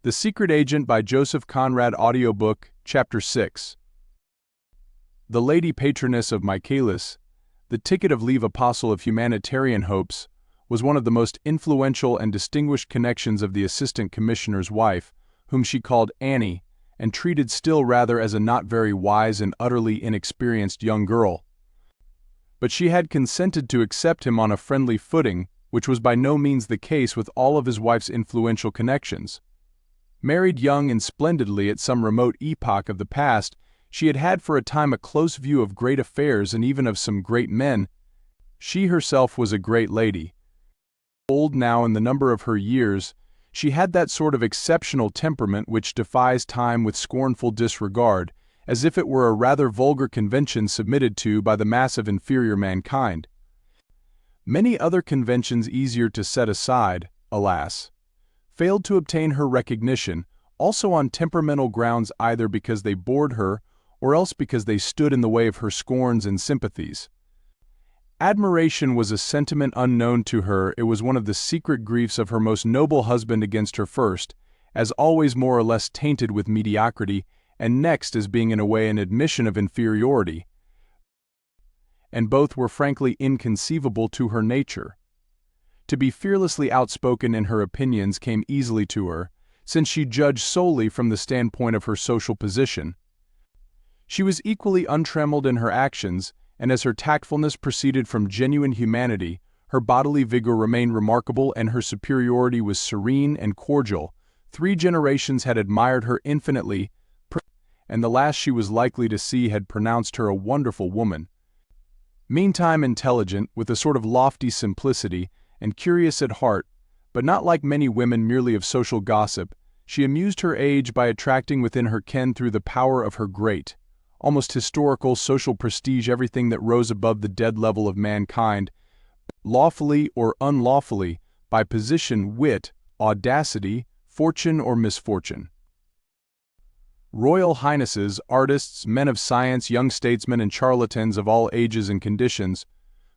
The Secret Agent by Joseph Conrad Audiobook, Chapter 6. The Lady Patroness of Michaelis, the ticket of leave apostle of humanitarian hopes, was one of the most influential and distinguished connections of the Assistant Commissioner's wife, whom she called Annie, and treated still rather as a not very wise and utterly inexperienced young girl. But she had consented to accept him on a friendly footing, which was by no means the case with all of his wife's influential connections. Married young and splendidly at some remote epoch of the past, she had had for a time a close view of great affairs and even of some great men. She herself was a great lady. Old now in the number of her years, she had that sort of exceptional temperament which defies time with scornful disregard, as if it were a rather vulgar convention submitted to by the mass of inferior mankind. Many other conventions easier to set aside, alas, failed to obtain her recognition, also on temperamental grounds, either because they bored her or else because they stood in the way of her scorns and sympathies. Admiration was a sentiment unknown to her. It was one of the secret griefs of her most noble husband against her first, as always more or less tainted with mediocrity, and next as being in a way an admission of inferiority. And both were frankly inconceivable to her nature. To be fearlessly outspoken in her opinions came easily to her, since she judged solely from the standpoint of her social position. She was equally untrammeled in her actions, and as her tactfulness proceeded from genuine humanity, her bodily vigor remained remarkable and her superiority was serene and cordial. 3 generations had admired her infinitely, and the last she was likely to see had pronounced her a wonderful woman. Meantime intelligent, with a sort of lofty simplicity, and curious at heart, but not like many women merely of social gossip, she amused her age by attracting within her ken through the power of her great, almost historical social prestige everything that rose above the dead level of mankind, lawfully or unlawfully, by position, wit, audacity, fortune or misfortune. Royal highnesses, artists, men of science, young statesmen and charlatans of all ages and conditions,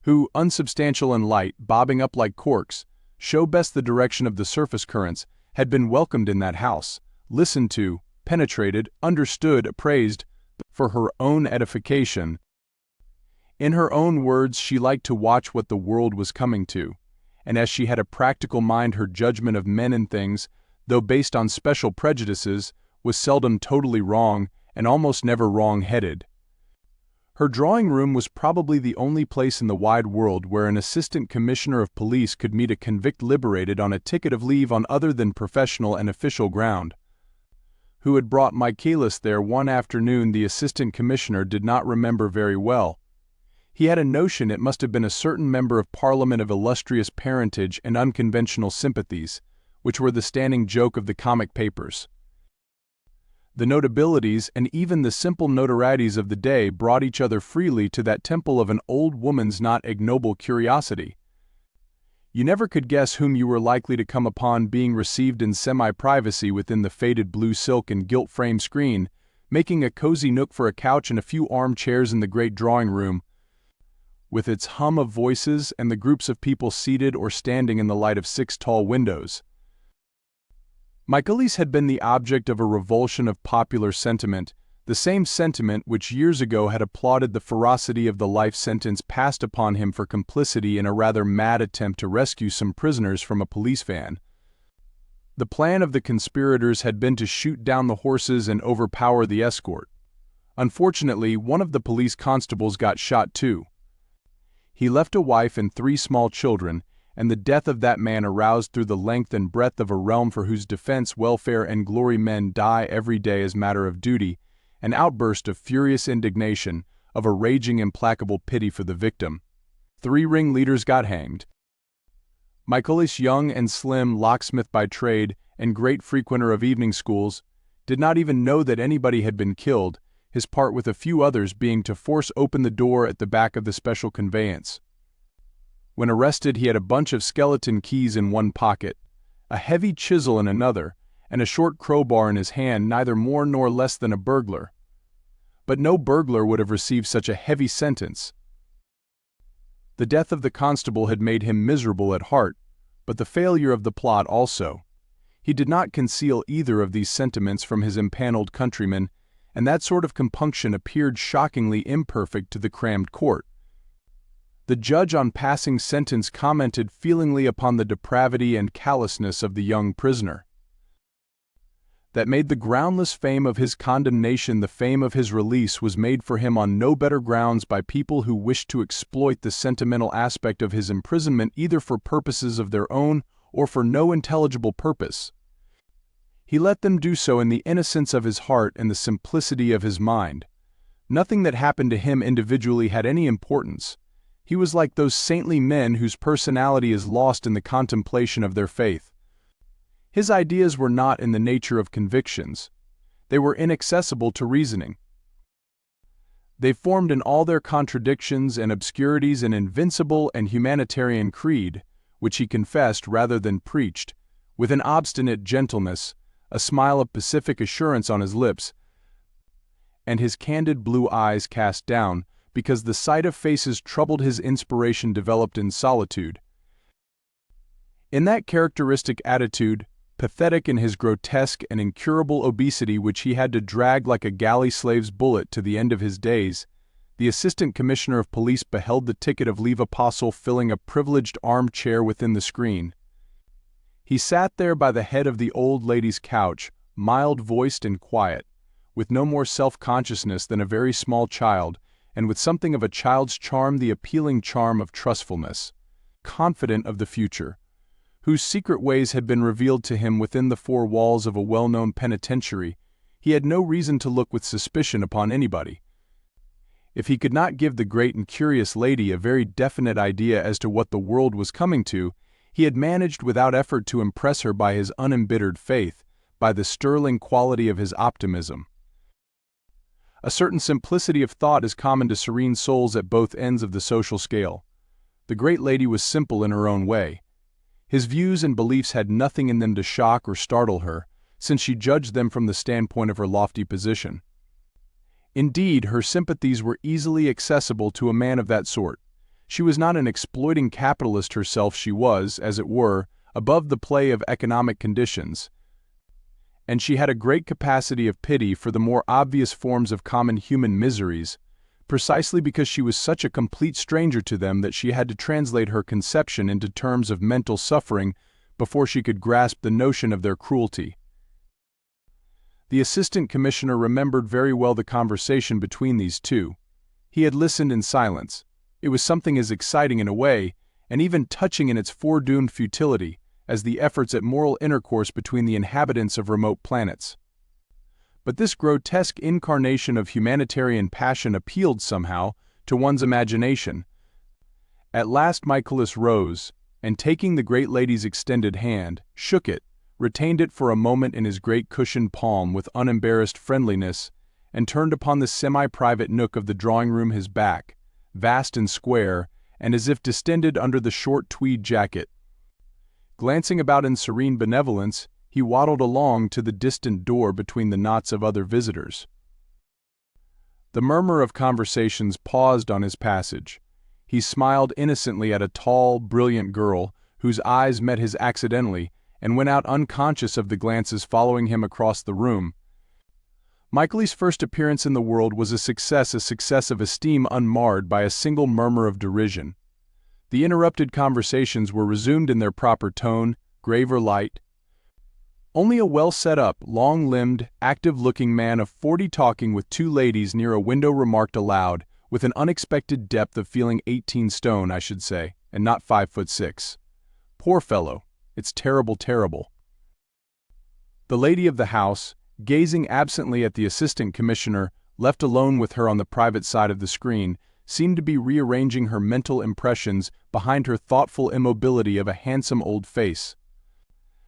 who, unsubstantial and light, bobbing up like corks, show best the direction of the surface currents, had been welcomed in that house, listened to, penetrated, understood, appraised, for her own edification. In her own words, she liked to watch what the world was coming to, and as she had a practical mind, her judgment of men and things, though based on special prejudices, was seldom totally wrong and almost never wrong-headed. Her drawing-room was probably the only place in the wide world where an assistant commissioner of police could meet a convict liberated on a ticket of leave on other than professional and official ground. Who had brought Michaelis there one afternoon the assistant commissioner did not remember very well. He had a notion it must have been a certain member of Parliament of illustrious parentage and unconventional sympathies, which were the standing joke of the comic papers. The notabilities and even the simple notorieties of the day brought each other freely to that temple of an old woman's not ignoble curiosity. You never could guess whom you were likely to come upon being received in semi-privacy within the faded blue silk and gilt frame screen, making a cozy nook for a couch and a few armchairs in the great drawing-room, with its hum of voices and the groups of people seated or standing in the light of 6 tall windows. Michaelis had been the object of a revulsion of popular sentiment, the same sentiment which years ago had applauded the ferocity of the life sentence passed upon him for complicity in a rather mad attempt to rescue some prisoners from a police van. The plan of the conspirators had been to shoot down the horses and overpower the escort. Unfortunately, one of the police constables got shot too. He left a wife and 3 small children, and the death of that man aroused through the length and breadth of a realm for whose defense, welfare, and glory men die every day as matter of duty, an outburst of furious indignation, of a raging implacable pity for the victim. 3 ringleaders got hanged. Michaelis, young and slim, locksmith by trade, and great frequenter of evening schools, did not even know that anybody had been killed, his part with a few others being to force open the door at the back of the special conveyance. When arrested, he had a bunch of skeleton keys in one pocket, a heavy chisel in another, and a short crowbar in his hand, neither more nor less than a burglar. But no burglar would have received such a heavy sentence. The death of the constable had made him miserable at heart, but the failure of the plot also. He did not conceal either of these sentiments from his empaneled countrymen, and that sort of compunction appeared shockingly imperfect to the crammed court. The judge on passing sentence commented feelingly upon the depravity and callousness of the young prisoner. That made the groundless fame of his condemnation the fame of his release was made for him on no better grounds by people who wished to exploit the sentimental aspect of his imprisonment either for purposes of their own or for no intelligible purpose. He let them do so in the innocence of his heart and the simplicity of his mind. Nothing that happened to him individually had any importance. He was like those saintly men whose personality is lost in the contemplation of their faith. His ideas were not in the nature of convictions. They were inaccessible to reasoning. They formed in all their contradictions and obscurities an invincible and humanitarian creed, which he confessed rather than preached, with an obstinate gentleness, a smile of pacific assurance on his lips, and his candid blue eyes cast down, because the sight of faces troubled his inspiration developed in solitude. In that characteristic attitude, pathetic in his grotesque and incurable obesity which he had to drag like a galley slave's bullet to the end of his days, the assistant commissioner of police beheld the ticket of leave apostle filling a privileged armchair within the screen. He sat there by the head of the old lady's couch, mild-voiced and quiet, with no more self-consciousness than a very small child, and with something of a child's charm, the appealing charm of trustfulness, confident of the future, whose secret ways had been revealed to him within the four walls of a well-known penitentiary. He had no reason to look with suspicion upon anybody. If he could not give the great and curious lady a very definite idea as to what the world was coming to, he had managed without effort to impress her by his unembittered faith, by the sterling quality of his optimism. A certain simplicity of thought is common to serene souls at both ends of the social scale. The great lady was simple in her own way. His views and beliefs had nothing in them to shock or startle her, since she judged them from the standpoint of her lofty position. Indeed, her sympathies were easily accessible to a man of that sort. She was not an exploiting capitalist herself, she was, as it were, above the play of economic conditions, and she had a great capacity of pity for the more obvious forms of common human miseries, precisely because she was such a complete stranger to them that she had to translate her conception into terms of mental suffering before she could grasp the notion of their cruelty. The assistant commissioner remembered very well the conversation between these two. He had listened in silence. It was something as exciting in a way, and even touching in its foredoomed futility, as the efforts at moral intercourse between the inhabitants of remote planets. But this grotesque incarnation of humanitarian passion appealed somehow to one's imagination. At last Michaelis rose, and taking the great lady's extended hand, shook it, retained it for a moment in his great cushioned palm with unembarrassed friendliness, and turned upon the semi-private nook of the drawing-room his back, vast and square, and as if distended under the short tweed jacket. Glancing about in serene benevolence, he waddled along to the distant door between the knots of other visitors. The murmur of conversations paused on his passage. He smiled innocently at a tall, brilliant girl, whose eyes met his accidentally, and went out unconscious of the glances following him across the room. Michaelis' first appearance in the world was a success of esteem unmarred by a single murmur of derision. The interrupted conversations were resumed in their proper tone, grave or light. Only a well-set-up, long-limbed, active-looking man of 40 talking with two ladies near a window remarked aloud, with an unexpected depth of feeling 18 stone, I should say, and not 5'6". Poor fellow, it's terrible, terrible. The lady of the house, gazing absently at the assistant commissioner, left alone with her on the private side of the screen, seemed to be rearranging her mental impressions behind her thoughtful immobility of a handsome old face.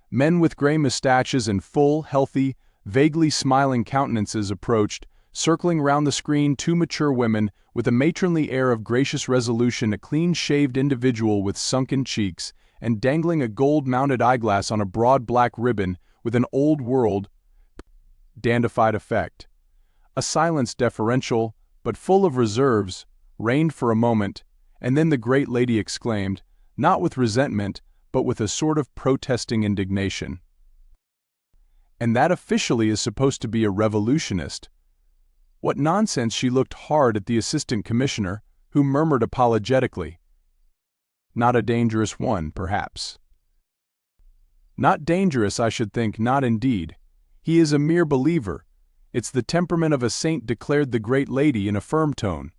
Men with gray mustaches and full, healthy, vaguely smiling countenances approached, circling round the screen two mature women with a matronly air of gracious resolution, a clean-shaved individual with sunken cheeks, and dangling a gold-mounted eyeglass on a broad black ribbon with an old-world, dandified effect. A silence deferential, but full of reserves, reigned for a moment, and then the great lady exclaimed, not with resentment, but with a sort of protesting indignation, And that officially is supposed to be a revolutionist. What nonsense! She looked hard at the assistant commissioner, who murmured apologetically. Not a dangerous one, perhaps. Not dangerous, I should think, not indeed. He is a mere believer. It's the temperament of a saint, declared the great lady in a firm tone.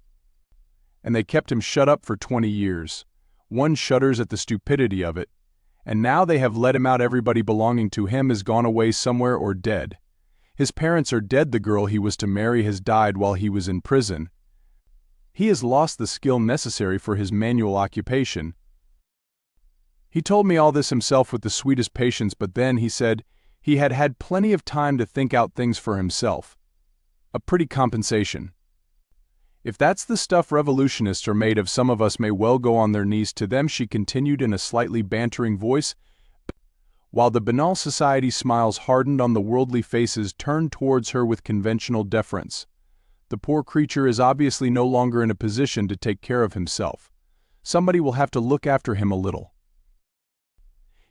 And they kept him shut up for 20 years. One shudders at the stupidity of it. And now they have let him out. Everybody belonging to him has gone away somewhere or dead. His parents are dead. The girl he was to marry has died while he was in prison. He has lost the skill necessary for his manual occupation. He told me all this himself with the sweetest patience, but then, he said, he had had plenty of time to think out things for himself. A pretty compensation. If that's the stuff revolutionists are made of, some of us may well go on their knees to them, she continued in a slightly bantering voice, while the banal society smiles hardened on the worldly faces turned towards her with conventional deference. The poor creature is obviously no longer in a position to take care of himself. Somebody will have to look after him a little.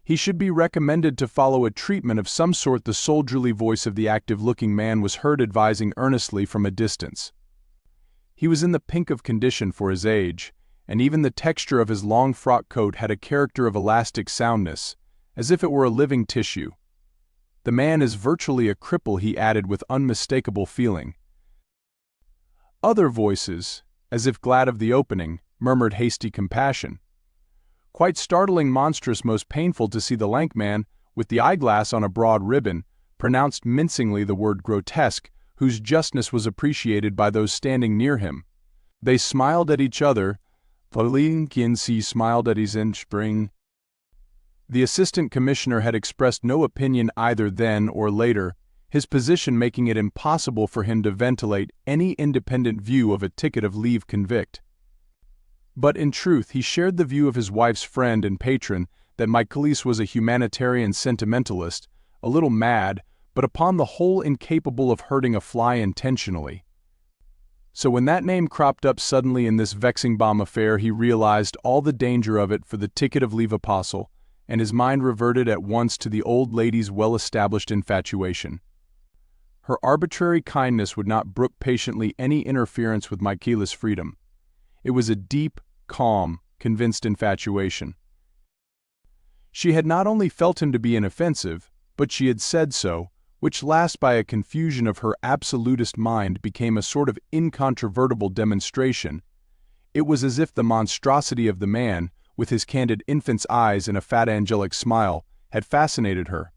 He should be recommended to follow a treatment of some sort. The soldierly voice of the active-looking man was heard advising earnestly from a distance. He was in the pink of condition for his age, and even the texture of his long frock coat had a character of elastic soundness, as if it were a living tissue. The man is virtually a cripple, he added with unmistakable feeling. Other voices, as if glad of the opening, murmured hasty compassion. Quite startling, monstrous, most painful to see. The lank man, with the eyeglass on a broad ribbon, pronounced mincingly the word grotesque, whose justness was appreciated by those standing near him. They smiled at each other. Valinkinsey smiled at his spring. The assistant commissioner had expressed no opinion either then or later, his position making it impossible for him to ventilate any independent view of a ticket of leave convict. But in truth he shared the view of his wife's friend and patron that Michaelis was a humanitarian sentimentalist, a little mad, but upon the whole incapable of hurting a fly intentionally. So when that name cropped up suddenly in this vexing bomb affair, he realized all the danger of it for the ticket of leave apostle, and his mind reverted at once to the old lady's well-established infatuation. Her arbitrary kindness would not brook patiently any interference with Michaelis' freedom. It was a deep, calm, convinced infatuation. She had not only felt him to be inoffensive, but she had said so, which last, by a confusion of her absolutist mind, became a sort of incontrovertible demonstration. It was as if the monstrosity of the man, with his candid infant's eyes and a fat angelic smile, had fascinated her.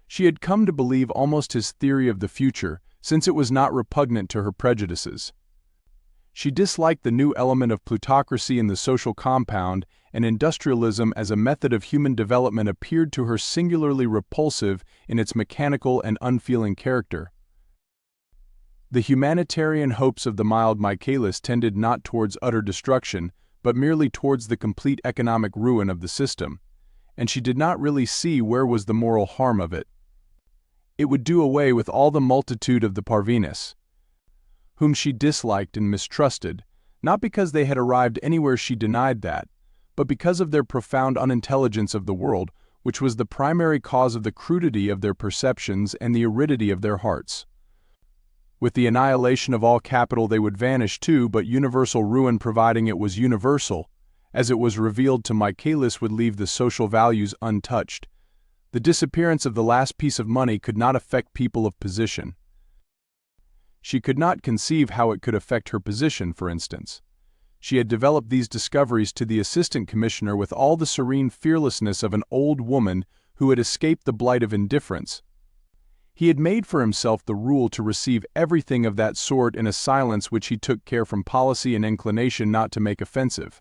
She had come to believe almost his theory of the future, since it was not repugnant to her prejudices. She disliked the new element of plutocracy in the social compound, and industrialism as a method of human development appeared to her singularly repulsive in its mechanical and unfeeling character. The humanitarian hopes of the mild Michaelis tended not towards utter destruction, but merely towards the complete economic ruin of the system, and she did not really see where was the moral harm of it. It would do away with all the multitude of the parvenus, whom she disliked and mistrusted, not because they had arrived anywhere, she denied that, but because of their profound unintelligence of the world, which was the primary cause of the crudity of their perceptions and the aridity of their hearts. With the annihilation of all capital they would vanish too, but universal ruin, providing it was universal, as it was revealed to Michaelis, would leave the social values untouched. The disappearance of the last piece of money could not affect people of position. She could not conceive how it could affect her position, for instance. She had developed these discoveries to the assistant commissioner with all the serene fearlessness of an old woman who had escaped the blight of indifference. He had made for himself the rule to receive everything of that sort in a silence which he took care from policy and inclination not to make offensive.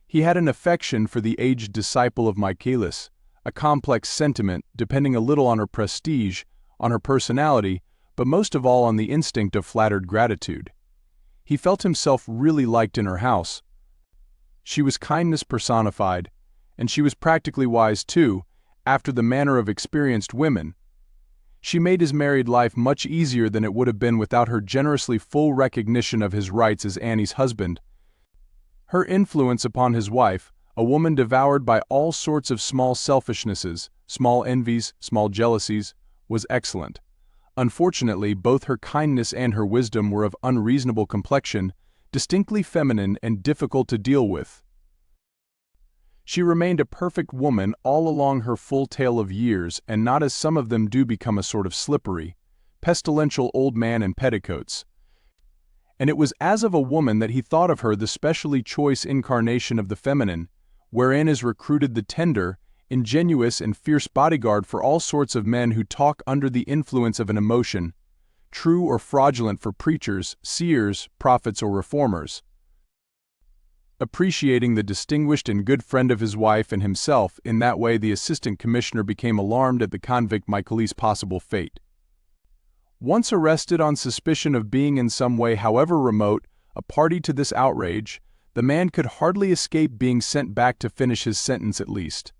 He had an affection for the aged disciple of Michaelis, a complex sentiment depending a little on her prestige, on her personality, but most of all on the instinct of flattered gratitude. He felt himself really liked in her house. She was kindness personified, and she was practically wise too, after the manner of experienced women. She made his married life much easier than it would have been without her generously full recognition of his rights as Annie's husband. Her influence upon his wife, A woman devoured by all sorts of small selfishnesses, small envies, small jealousies, was excellent. Unfortunately, both her kindness and her wisdom were of unreasonable complexion, distinctly feminine and difficult to deal with. She remained a perfect woman all along her full tale of years, and not as some of them do become a sort of slippery, pestilential old man in petticoats. And it was as of a woman that he thought of her, the specially choice incarnation of the feminine, wherein is recruited the tender, ingenuous and fierce bodyguard for all sorts of men who talk under the influence of an emotion, true or fraudulent, for preachers, seers, prophets or reformers. Appreciating the distinguished and good friend of his wife and himself in that way, the assistant commissioner became alarmed at the convict Michaelis' possible fate. Once arrested on suspicion of being in some way, however remote, a party to this outrage, the man could hardly escape being sent back to finish his sentence at least.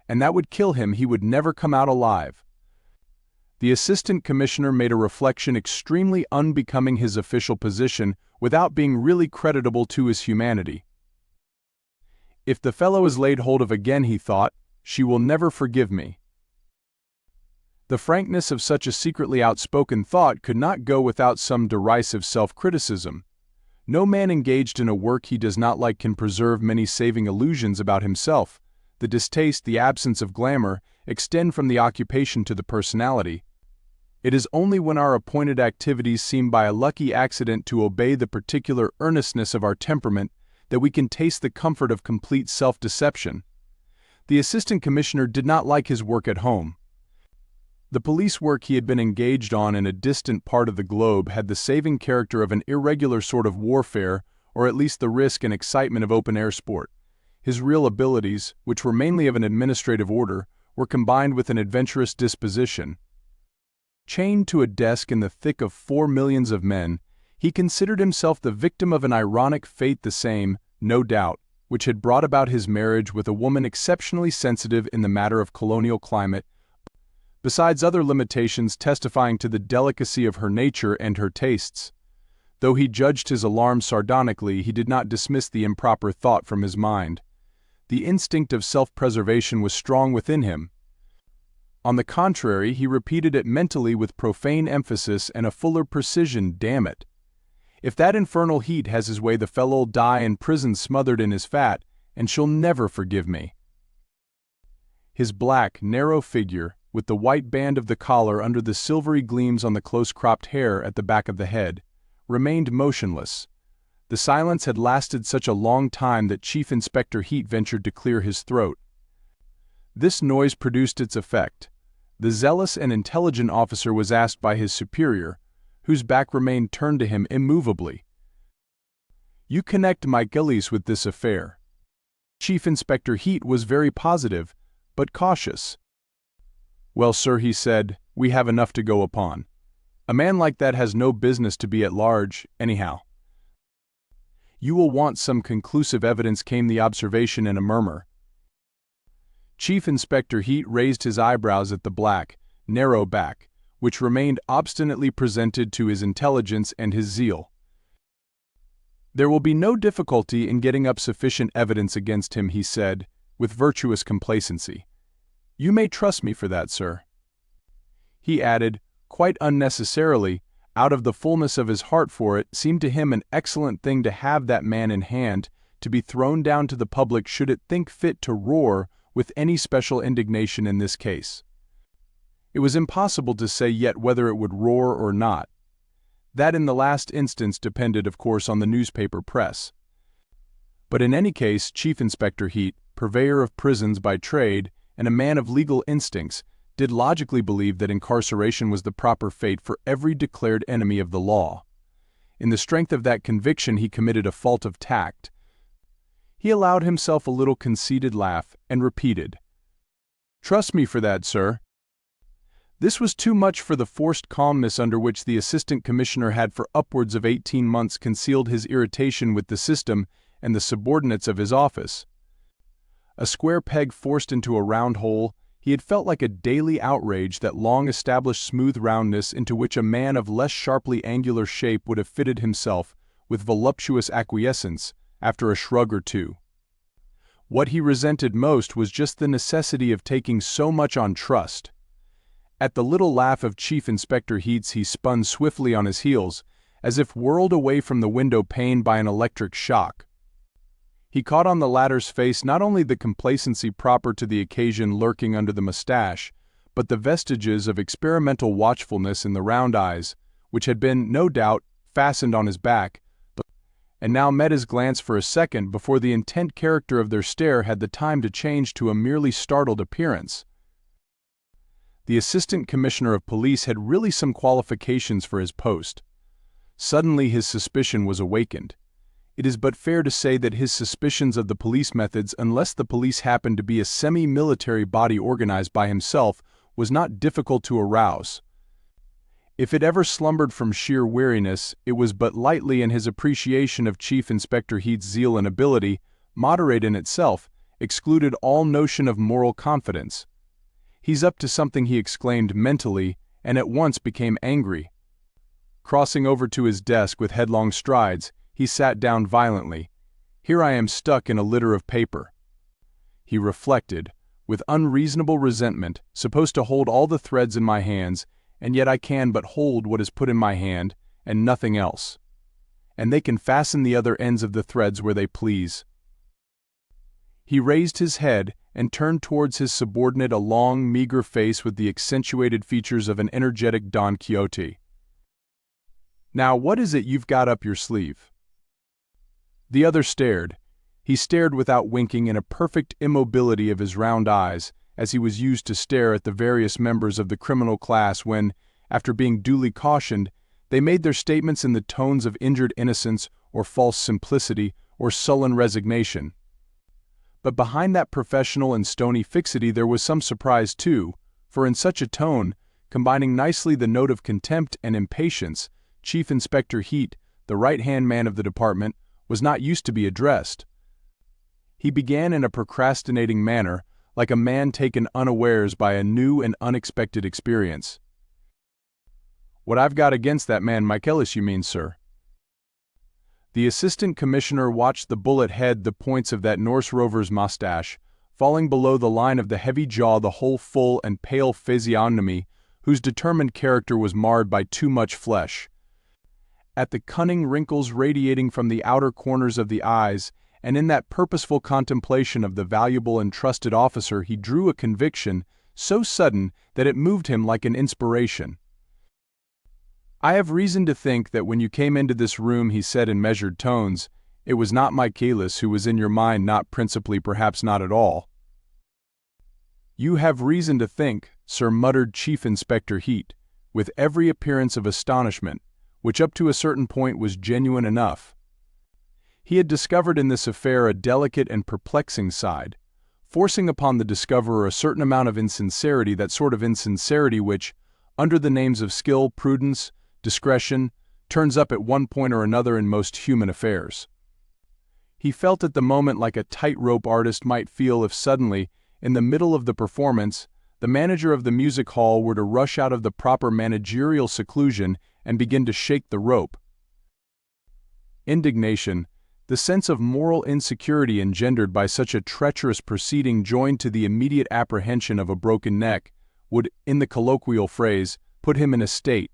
And that would kill him; he would never come out alive. The assistant commissioner made a reflection extremely unbecoming his official position, without being really creditable to his humanity. If the fellow is laid hold of again, he thought, she will never forgive me. The frankness of such a secretly outspoken thought could not go without some derisive self-criticism. No man engaged in a work he does not like can preserve many saving illusions about himself. The distaste, the absence of glamour, extend from the occupation to the personality. It is only when our appointed activities seem by a lucky accident to obey the particular earnestness of our temperament that we can taste the comfort of complete self-deception. The assistant commissioner did not like his work at home. The police work he had been engaged on in a distant part of the globe had the saving character of an irregular sort of warfare, or at least the risk and excitement of open-air sport. His real abilities, which were mainly of an administrative order, were combined with an adventurous disposition. Chained to a desk in the thick of 4 millions of men, he considered himself the victim of an ironic fate, the same, no doubt, which had brought about his marriage with a woman exceptionally sensitive in the matter of colonial climate, besides other limitations testifying to the delicacy of her nature and her tastes. Though he judged his alarm sardonically, he did not dismiss the improper thought from his mind. The instinct of self-preservation was strong within him. On the contrary, he repeated it mentally with profane emphasis and a fuller precision. Damn it! If that infernal heat has his way, the fellow'll die in prison smothered in his fat, and she'll never forgive me. His black, narrow figure, with the white band of the collar under the silvery gleams on the close-cropped hair at the back of the head, remained motionless. The silence had lasted such a long time that Chief Inspector Heat ventured to clear his throat. This noise produced its effect. The zealous and intelligent officer was asked by his superior, whose back remained turned to him immovably. "You connect Michaelis with this affair?" Chief Inspector Heat was very positive, but cautious. "Well, sir," he said, "we have enough to go upon. A man like that has no business to be at large, anyhow." "You will want some conclusive evidence," came the observation in a murmur. Chief Inspector Heat raised his eyebrows at the black, narrow back, which remained obstinately presented to his intelligence and his zeal. "There will be no difficulty in getting up sufficient evidence against him," he said, with virtuous complacency. "You may trust me for that, sir." He added, quite unnecessarily, out of the fullness of his heart, for it seemed to him an excellent thing to have that man in hand, to be thrown down to the public should it think fit to roar with any special indignation in this case. It was impossible to say yet whether it would roar or not. That in the last instance depended, of course, on the newspaper press. But in any case, Chief Inspector Heat, purveyor of prisons by trade, and a man of legal instincts, did logically believe that incarceration was the proper fate for every declared enemy of the law. In the strength of that conviction he committed a fault of tact. He allowed himself a little conceited laugh, and repeated, "Trust me for that, sir." This was too much for the forced calmness under which the assistant commissioner had for upwards of 18 months concealed his irritation with the system and the subordinates of his office. A square peg forced into a round hole, he had felt like a daily outrage that long-established smooth roundness into which a man of less sharply angular shape would have fitted himself with voluptuous acquiescence after a shrug or two. What he resented most was just the necessity of taking so much on trust. At the little laugh of Chief Inspector Heat's, he spun swiftly on his heels, as if whirled away from the window pane by an electric shock. He caught on the latter's face not only the complacency proper to the occasion lurking under the mustache, but the vestiges of experimental watchfulness in the round eyes, which had been, no doubt, fastened on his back, and now met his glance for a second before the intent character of their stare had the time to change to a merely startled appearance. The Assistant Commissioner of Police had really some qualifications for his post. Suddenly his suspicion was awakened. It is but fair to say that his suspicions of the police methods, unless the police happened to be a semi-military body organized by himself, was not difficult to arouse. If it ever slumbered from sheer weariness, it was but lightly, and his appreciation of Chief Inspector Heat's zeal and ability, moderate in itself, excluded all notion of moral confidence. "He's up to something," he exclaimed mentally, and at once became angry. Crossing over to his desk with headlong strides, he sat down violently. "Here I am stuck in a litter of paper," he reflected, with unreasonable resentment, "supposed to hold all the threads in my hands, and yet I can but hold what is put in my hand, and nothing else. And they can fasten the other ends of the threads where they please." He raised his head and turned towards his subordinate a long, meager face with the accentuated features of an energetic Don Quixote. "Now what is it you've got up your sleeve?" The other stared. He stared without winking, in a perfect immobility of his round eyes, as he was used to stare at the various members of the criminal class when, after being duly cautioned, they made their statements in the tones of injured innocence or false simplicity or sullen resignation. But behind that professional and stony fixity there was some surprise too, for in such a tone, combining nicely the note of contempt and impatience, Chief Inspector Heat, the right-hand man of the department, was not used to be addressed. He began in a procrastinating manner, like a man taken unawares by a new and unexpected experience. "What I've got against that man Michaelis, you mean, sir?" The Assistant Commissioner watched the bullet head the points of that Norse rover's mustache, falling below the line of the heavy jaw the whole full and pale physiognomy, whose determined character was marred by too much flesh. At the cunning wrinkles radiating from the outer corners of the eyes, and in that purposeful contemplation of the valuable and trusted officer, he drew a conviction so sudden that it moved him like an inspiration. "I have reason to think that when you came into this room," he said in measured tones, "it was not Michaelis who was in your mind, not principally, perhaps not at all." "You have reason to think," Sir muttered Chief Inspector Heat, with every appearance of astonishment, which up to a certain point was genuine enough. He had discovered in this affair a delicate and perplexing side, forcing upon the discoverer a certain amount of insincerity, that sort of insincerity which, under the names of skill, prudence, discretion, turns up at one point or another in most human affairs. He felt at the moment like a tightrope artist might feel if suddenly, in the middle of the performance, the manager of the music hall were to rush out of the proper managerial seclusion and begin to shake the rope. Indignation, the sense of moral insecurity engendered by such a treacherous proceeding, joined to the immediate apprehension of a broken neck, would, in the colloquial phrase, put him in a state.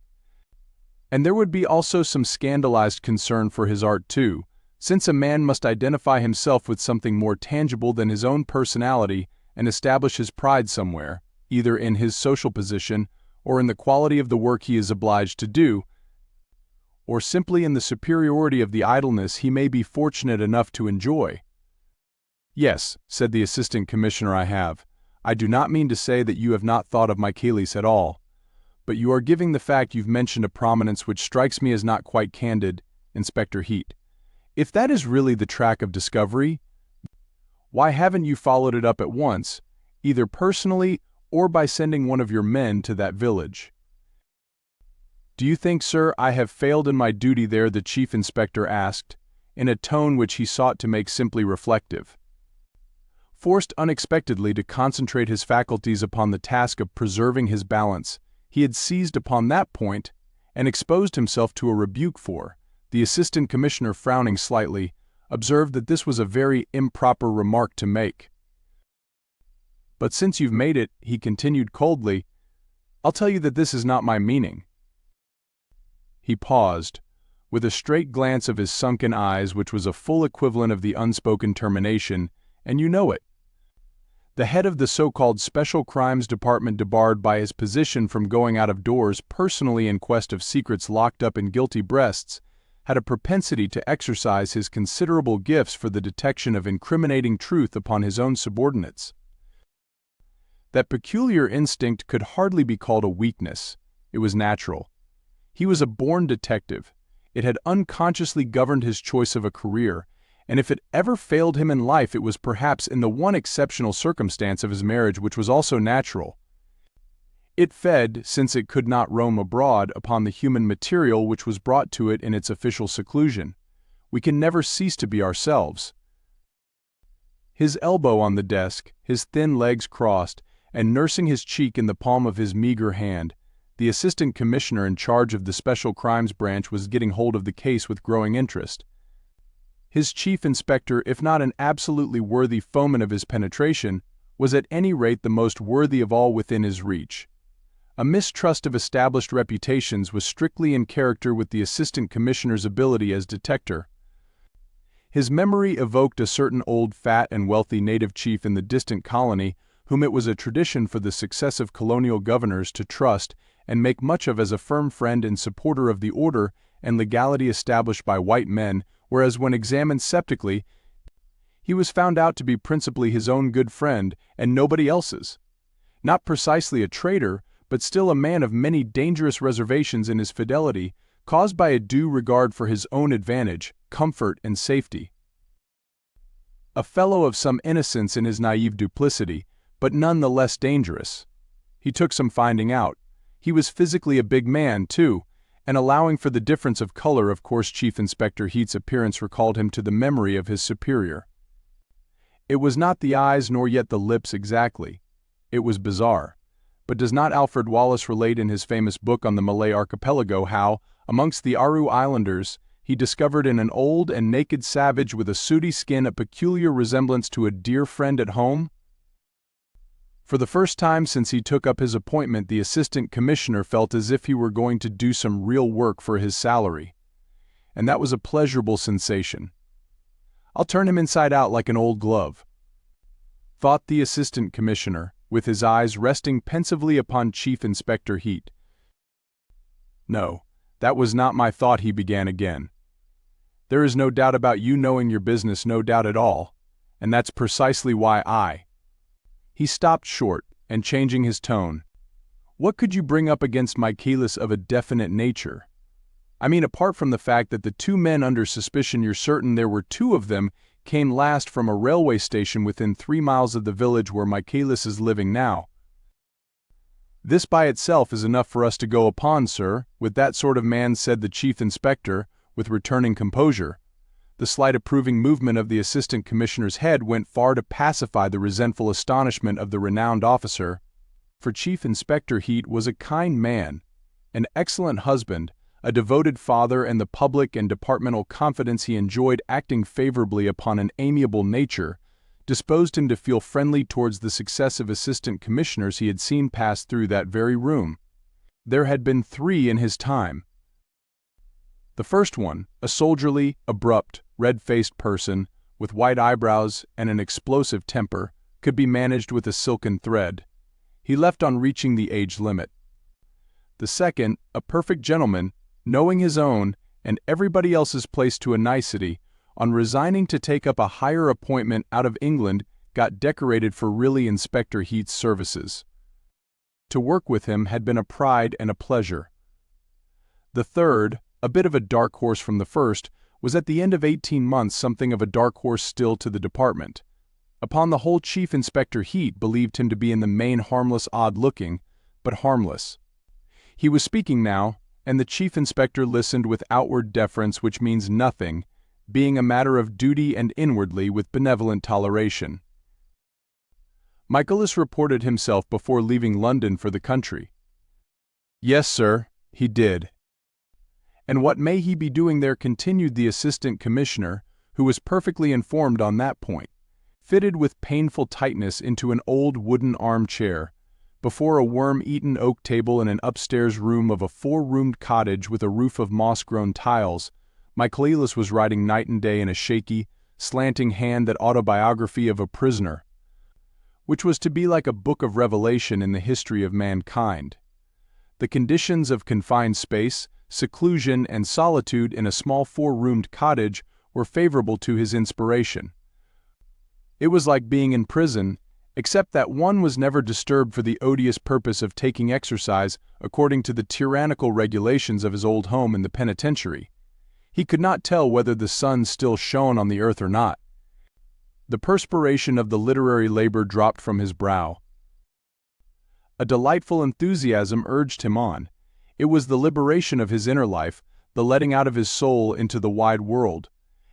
And there would be also some scandalized concern for his art too, since a man must identify himself with something more tangible than his own personality and establish his pride somewhere, either in his social position, or in the quality of the work he is obliged to do, or simply in the superiority of the idleness he may be fortunate enough to enjoy. "Yes," said the Assistant Commissioner, "I have. I do not mean to say that you have not thought of Michaelis at all, but you are giving the fact you've mentioned a prominence which strikes me as not quite candid, Inspector Heat. If that is really the track of discovery, why haven't you followed it up at once, either personally or by sending one of your men to that village?" "Do you think, sir, I have failed in my duty there?" the Chief Inspector asked, in a tone which he sought to make simply reflective. Forced unexpectedly to concentrate his faculties upon the task of preserving his balance, he had seized upon that point, and exposed himself to a rebuke for, the Assistant Commissioner frowning slightly, observed that this was a very improper remark to make. "But since you've made it," he continued coldly, "I'll tell you that this is not my meaning." He paused, with a straight glance of his sunken eyes which was a full equivalent of the unspoken termination, "and you know it." The head of the so-called Special Crimes Department, debarred by his position from going out of doors personally in quest of secrets locked up in guilty breasts, had a propensity to exercise his considerable gifts for the detection of incriminating truth upon his own subordinates. That peculiar instinct could hardly be called a weakness. It was natural. He was a born detective. It had unconsciously governed his choice of a career, and if it ever failed him in life, it was perhaps in the one exceptional circumstance of his marriage, which was also natural. It fed, since it could not roam abroad, upon the human material which was brought to it in its official seclusion. We can never cease to be ourselves. His elbow on the desk, his thin legs crossed, and nursing his cheek in the palm of his meager hand, the assistant commissioner in charge of the Special Crimes Branch was getting hold of the case with growing interest. His chief inspector, if not an absolutely worthy foeman of his penetration, was at any rate the most worthy of all within his reach. A mistrust of established reputations was strictly in character with the assistant commissioner's ability as detector. His memory evoked a certain old, fat, and wealthy native chief in the distant colony, whom it was a tradition for the successive colonial governors to trust and make much of as a firm friend and supporter of the order and legality established by white men, whereas when examined septically, he was found out to be principally his own good friend and nobody else's. Not precisely a traitor, but still a man of many dangerous reservations in his fidelity, caused by a due regard for his own advantage, comfort, and safety. A fellow of some innocence in his naive duplicity, but none the less dangerous. He took some finding out. He was physically a big man, too, and allowing for the difference of color, of course, Chief Inspector Heat's appearance recalled him to the memory of his superior. It was not the eyes nor yet the lips exactly. It was bizarre. But does not Alfred Wallace relate in his famous book on the Malay archipelago how, amongst the Aru Islanders, he discovered in an old and naked savage with a sooty skin a peculiar resemblance to a dear friend at home? For the first time since he took up his appointment, the assistant commissioner felt as if he were going to do some real work for his salary. And that was a pleasurable sensation. "I'll turn him inside out like an old glove," thought the assistant commissioner, with his eyes resting pensively upon Chief Inspector Heat. "No, that was not my thought," he began again. "There is no doubt about you knowing your business, no doubt at all, and that's precisely why I—" He stopped short, and changing his tone, "What could you bring up against Michaelis of a definite nature? I mean, apart from the fact that the two men under suspicion, you're certain there were two of them, came last from a railway station within 3 miles of the village where Michaelis is living now. This by itself is enough for us to go upon, sir, with that sort of man," said the chief inspector, with returning composure. The slight approving movement of the assistant commissioner's head went far to pacify the resentful astonishment of the renowned officer, for Chief Inspector Heat was a kind man, an excellent husband, a devoted father, and the public and departmental confidence he enjoyed acting favorably upon an amiable nature disposed him to feel friendly towards the successive assistant commissioners he had seen pass through that very room. There had been 3 in his time. The first one, a soldierly, abrupt, red-faced person, with white eyebrows and an explosive temper, could be managed with a silken thread. He left on reaching the age limit. The second, a perfect gentleman, knowing his own and everybody else's place to a nicety, on resigning to take up a higher appointment out of England, got decorated for really Inspector Heat's services. To work with him had been a pride and a pleasure. The third, a bit of a dark horse from the first, was at the end of 18 months something of a dark horse still to the department. Upon the whole, Chief Inspector Heat believed him to be in the main harmless, odd-looking, but harmless. He was speaking now, and the chief inspector listened with outward deference, which means nothing, being a matter of duty, and inwardly with benevolent toleration. Michaelis reported himself before leaving London for the country. "Yes, sir, he did." "And what may he be doing there?" continued the assistant commissioner, who was perfectly informed on that point, fitted with painful tightness into an old wooden armchair, before a worm-eaten oak table in an upstairs room of a four-roomed cottage with a roof of moss-grown tiles, Michaelis was writing night and day in a shaky, slanting hand that autobiography of a prisoner, which was to be like a book of revelation in the history of mankind. The conditions of confined space, seclusion, and solitude in a small four-roomed cottage were favorable to his inspiration. It was like being in prison, except that one was never disturbed for the odious purpose of taking exercise according to the tyrannical regulations of his old home in the penitentiary. He could not tell whether the sun still shone on the earth or not. The perspiration of the literary labor dropped from his brow. A delightful enthusiasm urged him on. It was the liberation of his inner life, the letting out of his soul into the wide world,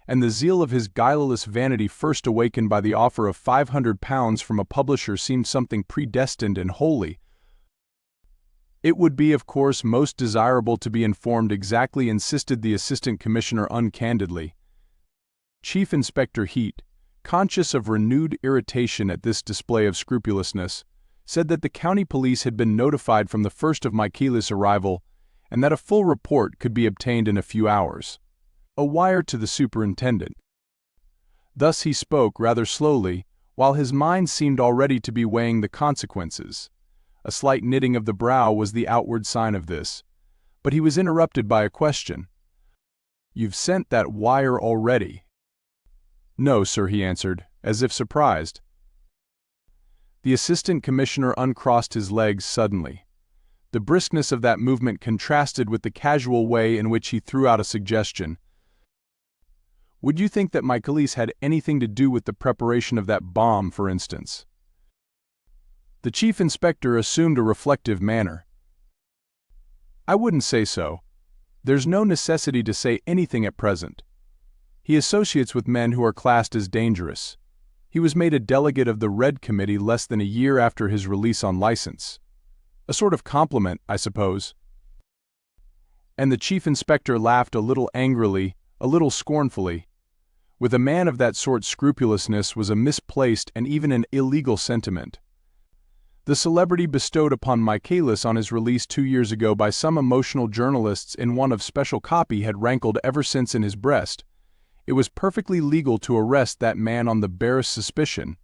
and the zeal of his guileless vanity first awakened by the offer of £500 from a publisher seemed something predestined and holy. It would be, of course, most desirable to be informed exactly, insisted the Assistant Commissioner uncandidly. Chief Inspector Heat, conscious of renewed irritation at this display of scrupulousness, said that the county police had been notified from the first of Michaelis' arrival, and that a full report could be obtained in a few hours. A wire to the superintendent. Thus he spoke rather slowly, while his mind seemed already to be weighing the consequences. A slight knitting of the brow was the outward sign of this, but he was interrupted by a question. "You've sent that wire already?" "No, sir," he answered, as if surprised. The Assistant Commissioner uncrossed his legs suddenly. The briskness of that movement contrasted with the casual way in which he threw out a suggestion. "Would you think that Michaelis had anything to do with the preparation of that bomb, for instance?" The Chief Inspector assumed a reflective manner. "I wouldn't say so. There's no necessity to say anything at present. He associates with men who are classed as dangerous. He was made a delegate of the Red Committee less than a year after his release on license. A sort of compliment, I suppose." And the Chief Inspector laughed a little angrily, a little scornfully. With a man of that sort, scrupulousness was a misplaced and even an illegal sentiment. The celebrity bestowed upon Michaelis on his release 2 years ago by some emotional journalists in one of special copy had rankled ever since in his breast. It was perfectly legal to arrest that man on the barest suspicion.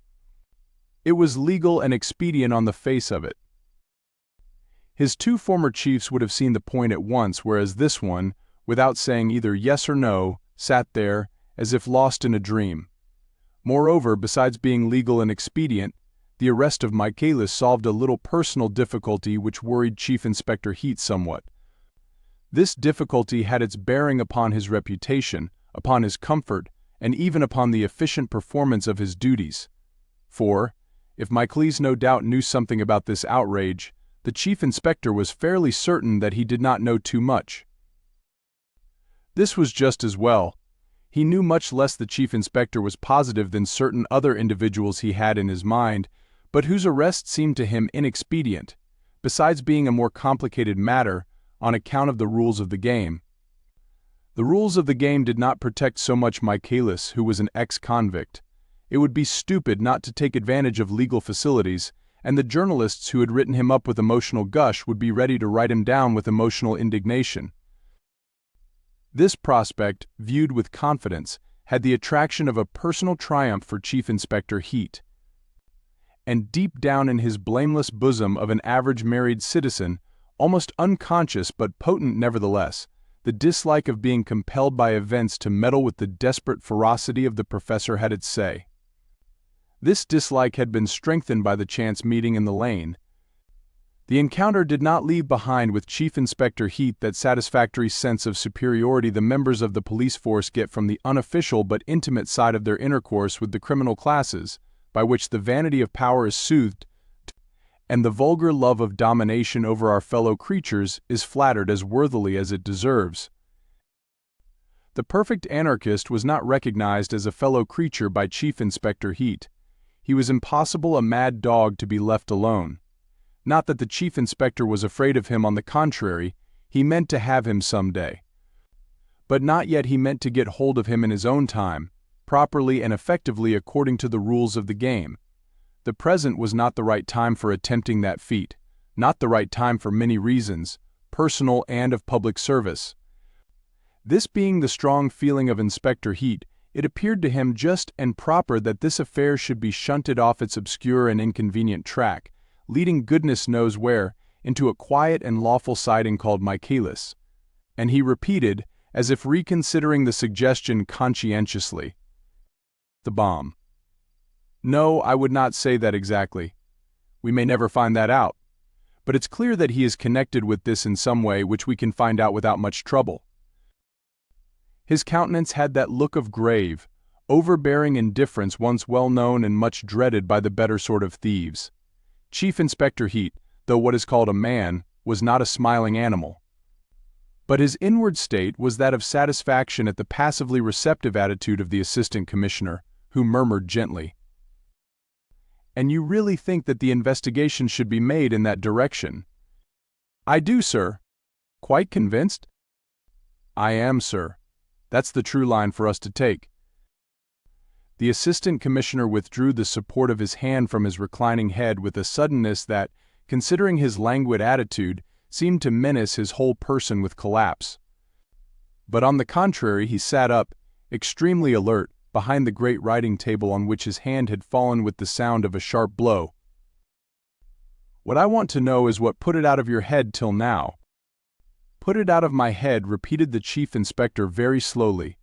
It was legal and expedient on the face of it. His two former chiefs would have seen the point at once, whereas this one, without saying either yes or no, sat there, as if lost in a dream. Moreover, besides being legal and expedient, the arrest of Michaelis solved a little personal difficulty which worried Chief Inspector Heat somewhat. This difficulty had its bearing upon his reputation, upon his comfort, and even upon the efficient performance of his duties. For, if Michaelis no doubt knew something about this outrage, the Chief Inspector was fairly certain that he did not know too much. This was just as well. He knew much less, the Chief Inspector was positive, than certain other individuals he had in his mind, but whose arrest seemed to him inexpedient, besides being a more complicated matter, on account of the rules of the game. The rules of the game did not protect so much Michaelis, who was an ex-convict. It would be stupid not to take advantage of legal facilities, and the journalists who had written him up with emotional gush would be ready to write him down with emotional indignation. This prospect, viewed with confidence, had the attraction of a personal triumph for Chief Inspector Heat. And deep down in his blameless bosom of an average married citizen, almost unconscious but potent nevertheless, the dislike of being compelled by events to meddle with the desperate ferocity of the professor had its say. This dislike had been strengthened by the chance meeting in the lane. The encounter did not leave behind with Chief Inspector Heat that satisfactory sense of superiority the members of the police force get from the unofficial but intimate side of their intercourse with the criminal classes, by which the vanity of power is soothed, and the vulgar love of domination over our fellow creatures is flattered as worthily as it deserves. The perfect anarchist was not recognized as a fellow creature by Chief Inspector Heat. He was impossible a mad dog to be left alone. Not that the Chief Inspector was afraid of him, on the contrary, he meant to have him some day. But not yet. He meant to get hold of him in his own time, properly and effectively according to the rules of the game. The present was not the right time for attempting that feat, not the right time for many reasons, personal and of public service. This being the strong feeling of Inspector Heat, it appeared to him just and proper that this affair should be shunted off its obscure and inconvenient track, leading goodness knows where, into a quiet and lawful siding called Michaelis. And he repeated, as if reconsidering the suggestion conscientiously, "The bomb." No, I would not say that exactly. We may never find that out. But it's clear that he is connected with this in some way which we can find out without much trouble. His countenance had that look of grave, overbearing indifference once well known and much dreaded by the better sort of thieves. Chief Inspector Heat, though what is called a man, was not a smiling animal. But his inward state was that of satisfaction at the passively receptive attitude of the Assistant Commissioner, who murmured gently, "And you really think that the investigation should be made in that direction?" "I do, sir." "Quite convinced?" "I am, sir. That's the true line for us to take." The Assistant Commissioner withdrew the support of his hand from his reclining head with a suddenness that, considering his languid attitude, seemed to menace his whole person with collapse. But on the contrary he sat up, extremely alert, behind the great writing table on which his hand had fallen with the sound of a sharp blow. "What I want to know is what put it out of your head till now." "Put it out of my head," repeated the Chief Inspector very slowly.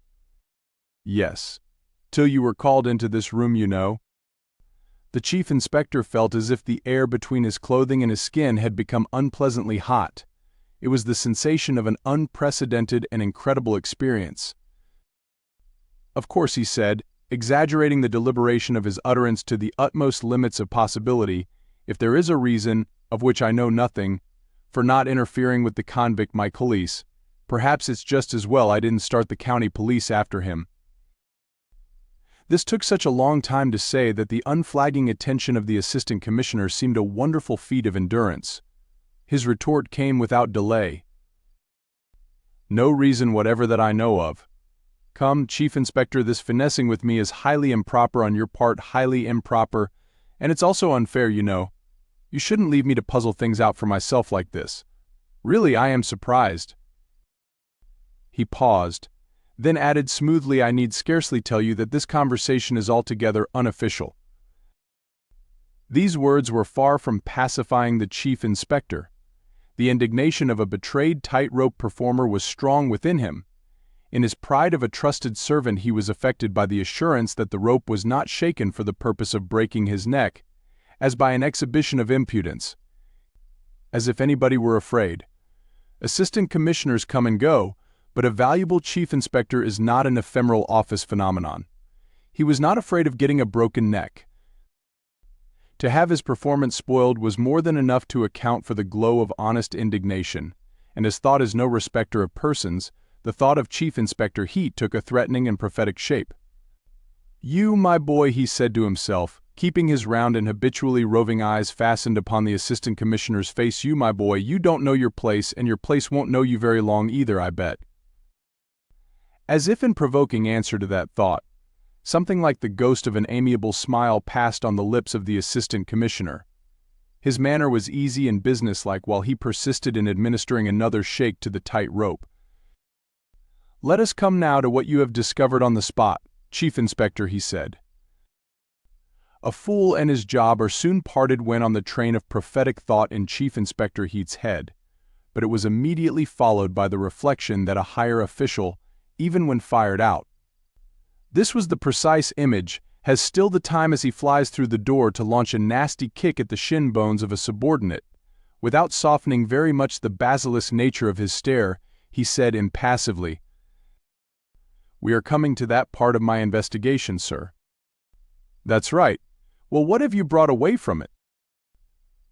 "Yes. Till you were called into this room, you know." The Chief Inspector felt as if the air between his clothing and his skin had become unpleasantly hot. It was the sensation of an unprecedented and incredible experience. "Of course," he said, exaggerating the deliberation of his utterance to the utmost limits of possibility, "if there is a reason, of which I know nothing, for not interfering with the convict Michaelis, perhaps it's just as well I didn't start the county police after him." This took such a long time to say that the unflagging attention of the Assistant Commissioner seemed a wonderful feat of endurance. His retort came without delay. "No reason whatever that I know of. Come, Chief Inspector, this finessing with me is highly improper on your part, highly improper, and it's also unfair, you know. You shouldn't leave me to puzzle things out for myself like this. Really, I am surprised." He paused, then added smoothly, "I need scarcely tell you that this conversation is altogether unofficial." These words were far from pacifying the Chief Inspector. The indignation of a betrayed tightrope performer was strong within him. In his pride of a trusted servant he was affected by the assurance that the rope was not shaken for the purpose of breaking his neck, as by an exhibition of impudence. As if anybody were afraid. Assistant Commissioners come and go, but a valuable Chief Inspector is not an ephemeral office phenomenon. He was not afraid of getting a broken neck. To have his performance spoiled was more than enough to account for the glow of honest indignation, and as thought is no respecter of persons, the thought of Chief Inspector Heat took a threatening and prophetic shape. "You, my boy," he said to himself, keeping his round and habitually roving eyes fastened upon the Assistant Commissioner's face, "you, my boy, you don't know your place, and your place won't know you very long either, I bet." As if in provoking answer to that thought, something like the ghost of an amiable smile passed on the lips of the Assistant Commissioner. His manner was easy and businesslike while he persisted in administering another shake to the tight rope. "Let us come now to what you have discovered on the spot, Chief Inspector," he said. A fool and his job are soon parted when on the train of prophetic thought in Chief Inspector Heat's head, but it was immediately followed by the reflection that a higher official, even when fired out. This was the precise image, has still the time as he flies through the door to launch a nasty kick at the shin bones of a subordinate. Without softening very much the basilisk nature of his stare, he said impassively, "We are coming to that part of my investigation, sir." "That's right. Well, what have you brought away from it?"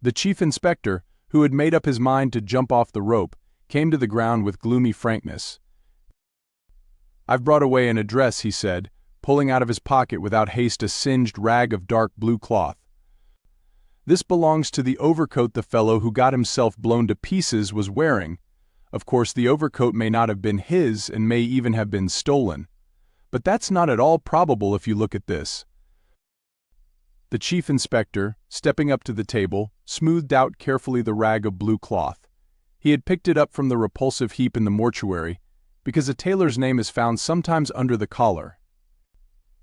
The Chief Inspector, who had made up his mind to jump off the rope, came to the ground with gloomy frankness. "I've brought away an address," he said, pulling out of his pocket without haste a singed rag of dark blue cloth. "This belongs to the overcoat the fellow who got himself blown to pieces was wearing. Of course, the overcoat may not have been his and may even have been stolen. But that's not at all probable if you look at this. The chief inspector, stepping up to the table, smoothed out carefully the rag of blue cloth. He had picked it up from the repulsive heap in the mortuary, because a tailor's name is found sometimes under the collar.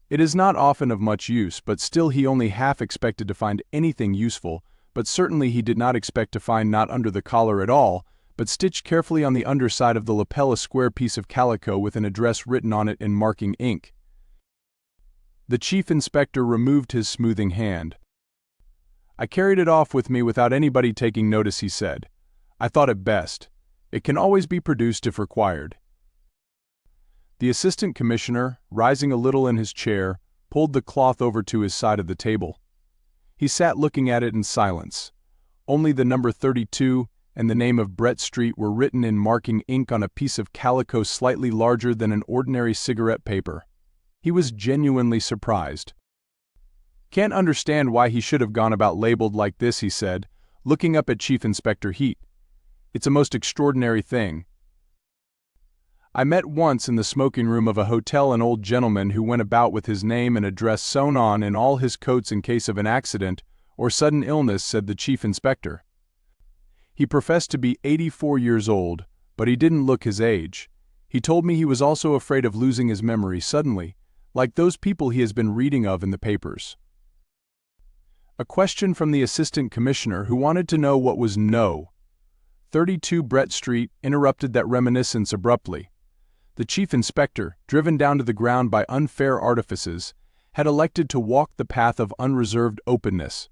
It is not often of much use, but still he only half expected to find anything useful, but certainly he did not expect to find not under the collar at all, but stitched carefully on the underside of the lapel a square piece of calico with an address written on it in marking ink. The chief inspector removed his smoothing hand. "I carried it off with me without anybody taking notice," he said. "I thought it best. It can always be produced if required." The assistant commissioner, rising a little in his chair, pulled the cloth over to his side of the table. He sat looking at it in silence. Only the number 32 and the name of Brett Street were written in marking ink on a piece of calico slightly larger than an ordinary cigarette paper. He was genuinely surprised. "Can't understand why he should have gone about labeled like this," he said, looking up at Chief Inspector Heat. "It's a most extraordinary thing. I met once in the smoking room of a hotel an old gentleman who went about with his name and address sewn on in all his coats in case of an accident or sudden illness," said the chief inspector. "He professed to be 84 years old, but he didn't look his age. He told me he was also afraid of losing his memory suddenly, like those people he has been reading of in the papers." A question from the assistant commissioner, who wanted to know what was No. 32 Brett Street, interrupted that reminiscence abruptly. The chief inspector, driven down to the ground by unfair artifices, had elected to walk the path of unreserved openness.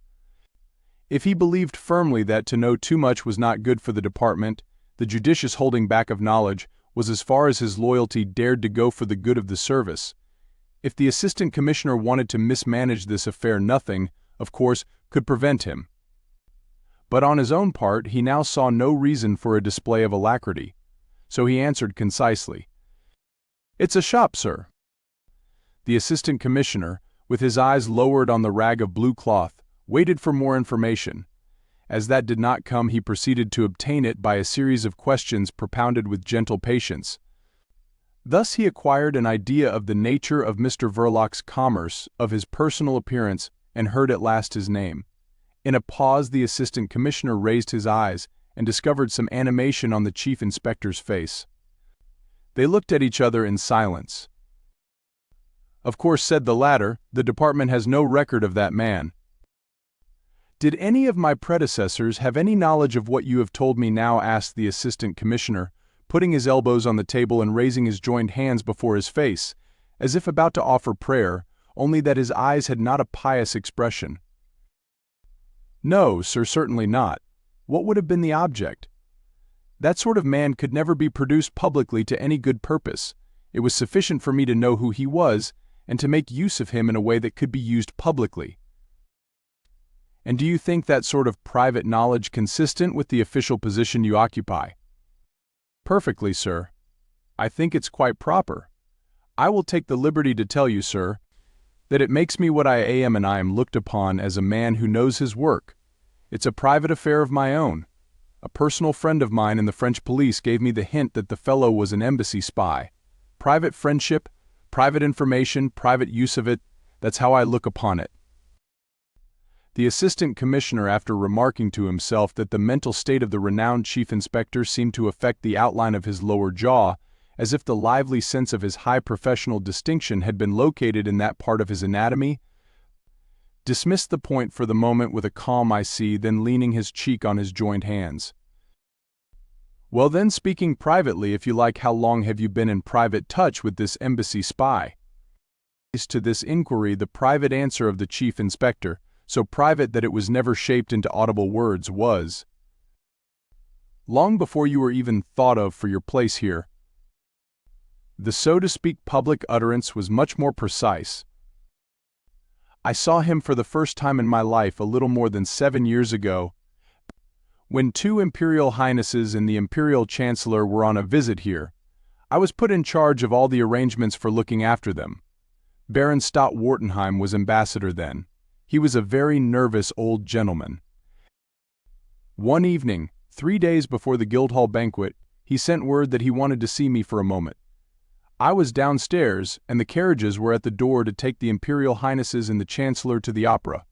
If he believed firmly that to know too much was not good for the department, the judicious holding back of knowledge was as far as his loyalty dared to go for the good of the service. If the assistant commissioner wanted to mismanage this affair, nothing, of course, could prevent him. But on his own part he now saw no reason for a display of alacrity, so he answered concisely, "It's a shop, sir." The assistant commissioner, with his eyes lowered on the rag of blue cloth, waited for more information. As that did not come, he proceeded to obtain it by a series of questions propounded with gentle patience. Thus he acquired an idea of the nature of Mr. Verloc's commerce, of his personal appearance, and heard at last his name. In a pause the assistant commissioner raised his eyes and discovered some animation on the chief inspector's face. They looked at each other in silence. "Of course," said the latter, "the department has no record of that man." "Did any of my predecessors have any knowledge of what you have told me now?" asked the assistant commissioner, putting his elbows on the table and raising his joined hands before his face, as if about to offer prayer, only that his eyes had not a pious expression. "No, sir, certainly not. What would have been the object? That sort of man could never be produced publicly to any good purpose. It was sufficient for me to know who he was, and to make use of him in a way that could be used publicly." "And do you think that sort of private knowledge consistent with the official position you occupy?" "Perfectly, sir. I think it's quite proper. I will take the liberty to tell you, sir, that it makes me what I am, and I am looked upon as a man who knows his work. It's a private affair of my own. A personal friend of mine in the French police gave me the hint that the fellow was an embassy spy. Private friendship, private information, private use of it, that's how I look upon it." The assistant commissioner, after remarking to himself that the mental state of the renowned chief inspector seemed to affect the outline of his lower jaw, as if the lively sense of his high professional distinction had been located in that part of his anatomy, dismissed the point for the moment with a calm "I see," then leaning his cheek on his joined hands. "Well then, speaking privately, if you like, how long have you been in private touch with this embassy spy?" To this inquiry the private answer of the chief inspector, so private that it was never shaped into audible words, was, "Long before you were even thought of for your place here." The so to speak public utterance was much more precise. "I saw him for the first time in my life a little more than 7 years ago, when 2 Imperial Highnesses and the Imperial Chancellor were on a visit here. I was put in charge of all the arrangements for looking after them. Baron Stott-Wartenheim was ambassador then. He was a very nervous old gentleman. One evening, 3 days before the Guildhall banquet, he sent word that he wanted to see me for a moment. I was downstairs, and the carriages were at the door to take the Imperial Highnesses and the Chancellor to the opera.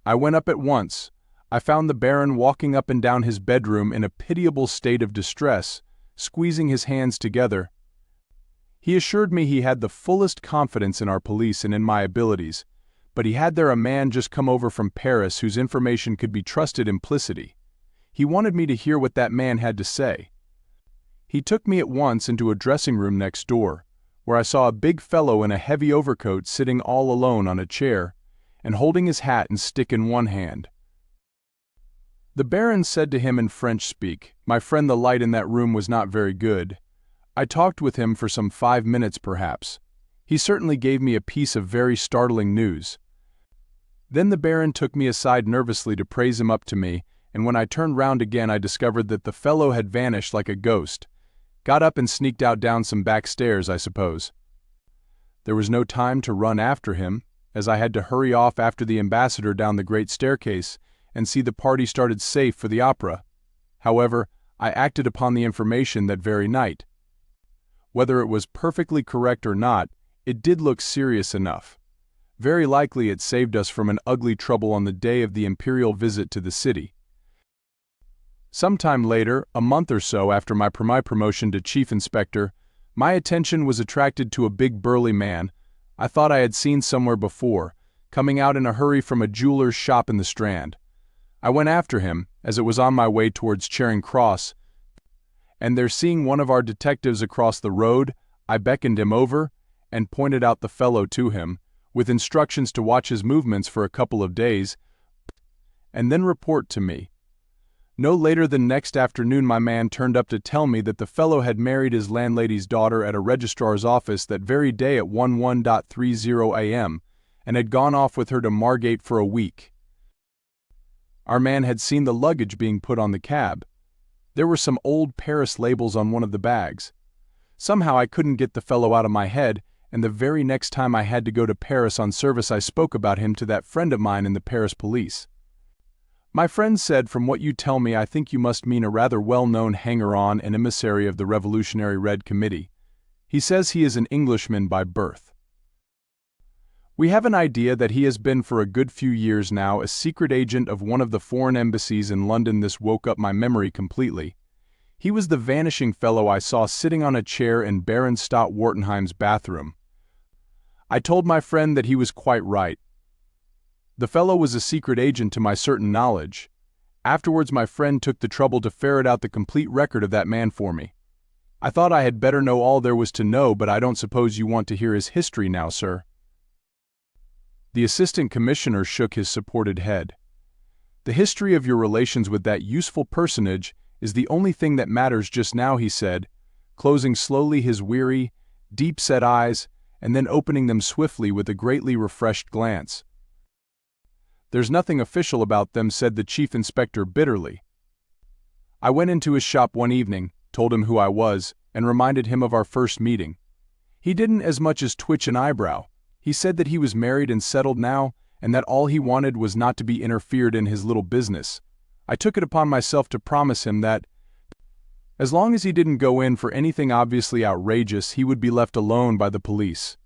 I went up at once. I found the Baron walking up and down his bedroom in a pitiable state of distress, squeezing his hands together. He assured me he had the fullest confidence in our police and in my abilities, but he had there a man just come over from Paris whose information could be trusted implicitly. He wanted me to hear what that man had to say. He took me at once into a dressing room next door, where I saw a big fellow in a heavy overcoat sitting all alone on a chair, and holding his hat and stick in one hand. The Baron said to him in French speak, "My friend, the light in that room was not very good." I talked with him for some 5 minutes perhaps. He certainly gave me a piece of very startling news. Then the Baron took me aside nervously to praise him up to me, and when I turned round again I discovered that the fellow had vanished like a ghost. Got up and sneaked out down some back stairs, I suppose. There was no time to run after him, as I had to hurry off after the ambassador down the great staircase and see the party started safe for the opera. However, I acted upon the information that very night. Whether it was perfectly correct or not, it did look serious enough. Very likely it saved us from an ugly trouble on the day of the imperial visit to the city. Some time later, a month or so after my promotion to chief inspector, my attention was attracted to a big burly man I thought I had seen somewhere before, coming out in a hurry from a jeweler's shop in the Strand. I went after him, as it was on my way towards Charing Cross, and there seeing one of our detectives across the road, I beckoned him over and pointed out the fellow to him, with instructions to watch his movements for a couple of days, and then report to me. No later than next afternoon my man turned up to tell me that the fellow had married his landlady's daughter at a registrar's office that very day at 11:30 a.m., and had gone off with her to Margate for a week. Our man had seen the luggage being put on the cab. There were some old Paris labels on one of the bags. Somehow I couldn't get the fellow out of my head, and the very next time I had to go to Paris on service I spoke about him to that friend of mine in the Paris police. My friend said, "From what you tell me I think you must mean a rather well-known hanger-on and emissary of the Revolutionary Red Committee. He says he is an Englishman by birth. We have an idea that he has been for a good few years now a secret agent of one of the foreign embassies in London." This woke up my memory completely. He was the vanishing fellow I saw sitting on a chair in Baron Stott-Wartenheim's bathroom. I told my friend that he was quite right. The fellow was a secret agent to my certain knowledge. Afterwards my friend took the trouble to ferret out the complete record of that man for me. I thought I had better know all there was to know, but I don't suppose you want to hear his history now, sir. The assistant commissioner shook his supported head. "The history of your relations with that useful personage is the only thing that matters just now," he said, closing slowly his weary, deep-set eyes and then opening them swiftly with a greatly refreshed glance. "There's nothing official about them," said the chief inspector bitterly. I went into his shop one evening, told him who I was, and reminded him of our first meeting. He didn't as much as twitch an eyebrow. He said that he was married and settled now, and that all he wanted was not to be interfered in his little business. I took it upon myself to promise him that, as long as he didn't go in for anything obviously outrageous, he would be left alone by the police.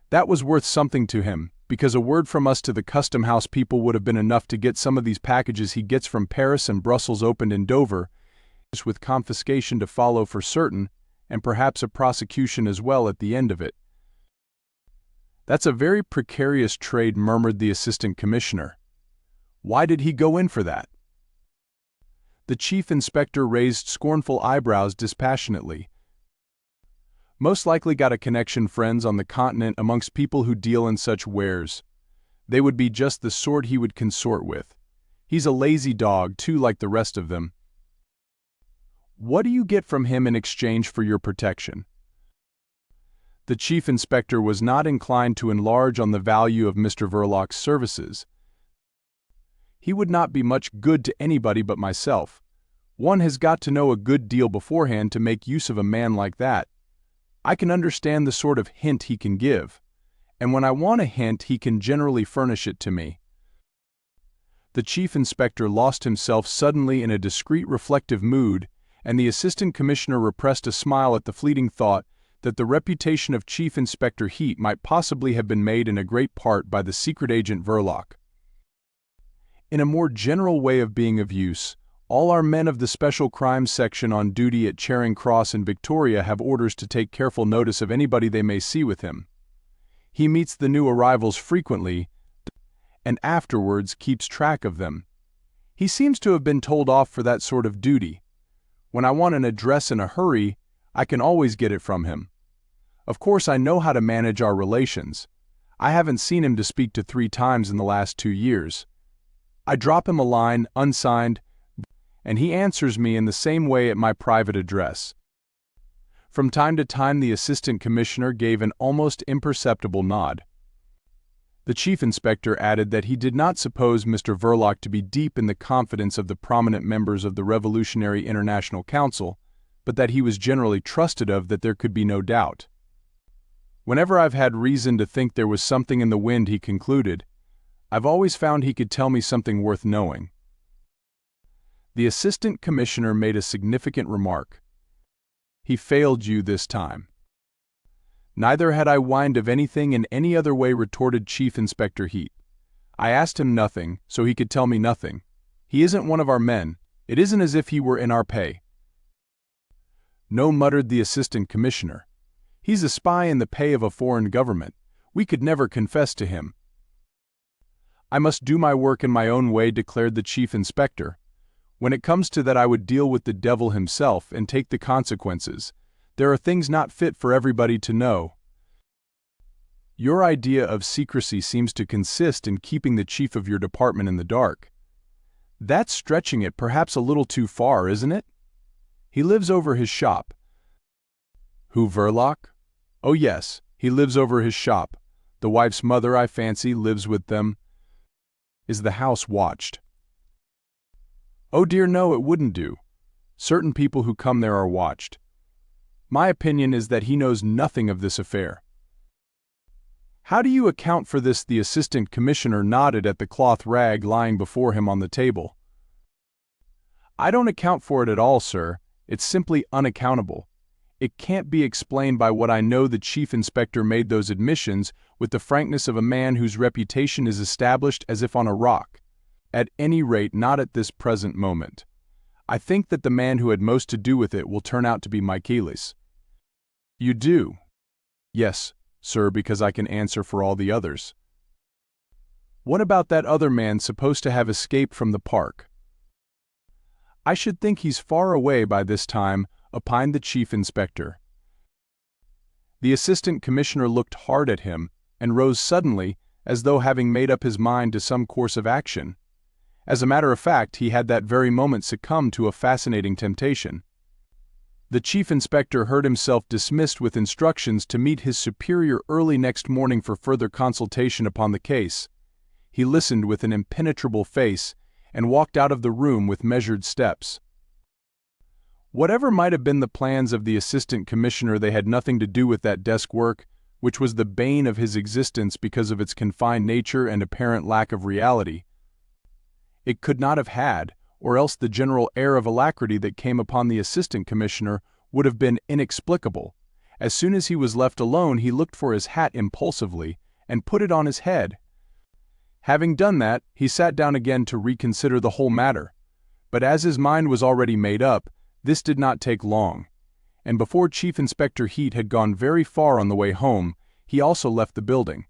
That was worth something to him, because a word from us to the custom house people would have been enough to get some of these packages he gets from Paris and Brussels opened in Dover, with confiscation to follow for certain, and perhaps a prosecution as well at the end of it. "That's a very precarious trade," murmured the assistant commissioner. "Why did he go in for that?" The chief inspector raised scornful eyebrows dispassionately. "Most likely got a connection, friends on the continent amongst people who deal in such wares. They would be just the sort he would consort with. He's a lazy dog, too, like the rest of them." "What do you get from him in exchange for your protection?" The chief inspector was not inclined to enlarge on the value of Mr. Verloc's services. "He would not be much good to anybody but myself. One has got to know a good deal beforehand to make use of a man like that. I can understand the sort of hint he can give, and when I want a hint he can generally furnish it to me." The chief inspector lost himself suddenly in a discreet reflective mood, and the assistant commissioner repressed a smile at the fleeting thought that the reputation of Chief Inspector Heat might possibly have been made in a great part by the secret agent Verloc. In a more general way of being of use, all our men of the Special Crimes Section on duty at Charing Cross in Victoria have orders to take careful notice of anybody they may see with him. He meets the new arrivals frequently, and afterwards keeps track of them. He seems to have been told off for that sort of duty. When I want an address in a hurry, I can always get it from him. Of course, I know how to manage our relations. I haven't seen him to speak to 3 times in the last 2 years. I drop him a line, unsigned, and he answers me in the same way at my private address. From time to time the assistant commissioner gave an almost imperceptible nod. The chief inspector added that he did not suppose Mr. Verloc to be deep in the confidence of the prominent members of the Revolutionary International Council, but that he was generally trusted of that there could be no doubt. Whenever I've had reason to think there was something in the wind, he concluded, I've always found he could tell me something worth knowing. The assistant commissioner made a significant remark. He failed you this time. Neither had I whined of anything in any other way, retorted Chief Inspector Heat. I asked him nothing, so he could tell me nothing. He isn't one of our men. It isn't as if he were in our pay. No, muttered the assistant commissioner. He's a spy in the pay of a foreign government. We could never confess to him. I must do my work in my own way, declared the chief inspector. When it comes to that, I would deal with the devil himself and take the consequences. There are things not fit for everybody to know. Your idea of secrecy seems to consist in keeping the chief of your department in the dark. That's stretching it perhaps a little too far, isn't it? He lives over his shop. Who, Verloc? Oh yes, he lives over his shop. The wife's mother, I fancy, lives with them. Is the house watched? Oh dear no, it wouldn't do. Certain people who come there are watched. My opinion is that he knows nothing of this affair. How do you account for this? The assistant commissioner nodded at the cloth rag lying before him on the table. I don't account for it at all, sir. It's simply unaccountable. It can't be explained by what I know. The chief inspector made those admissions with the frankness of a man whose reputation is established as if on a rock. At any rate, not at this present moment. I think that the man who had most to do with it will turn out to be Michaelis. You do? Yes, sir, because I can answer for all the others. What about that other man supposed to have escaped from the park? I should think he's far away by this time, opined the chief inspector. The assistant commissioner looked hard at him and rose suddenly, as though having made up his mind to some course of action. As a matter of fact, he had that very moment succumbed to a fascinating temptation. The chief inspector heard himself dismissed with instructions to meet his superior early next morning for further consultation upon the case. He listened with an impenetrable face and walked out of the room with measured steps. Whatever might have been the plans of the assistant commissioner, they had nothing to do with that desk work, which was the bane of his existence because of its confined nature and apparent lack of reality. It could not have had, or else the general air of alacrity that came upon the assistant commissioner would have been inexplicable. As soon as he was left alone, he looked for his hat impulsively and put it on his head. Having done that, he sat down again to reconsider the whole matter. But as his mind was already made up, this did not take long, and before Chief Inspector Heat had gone very far on the way home, he also left the building.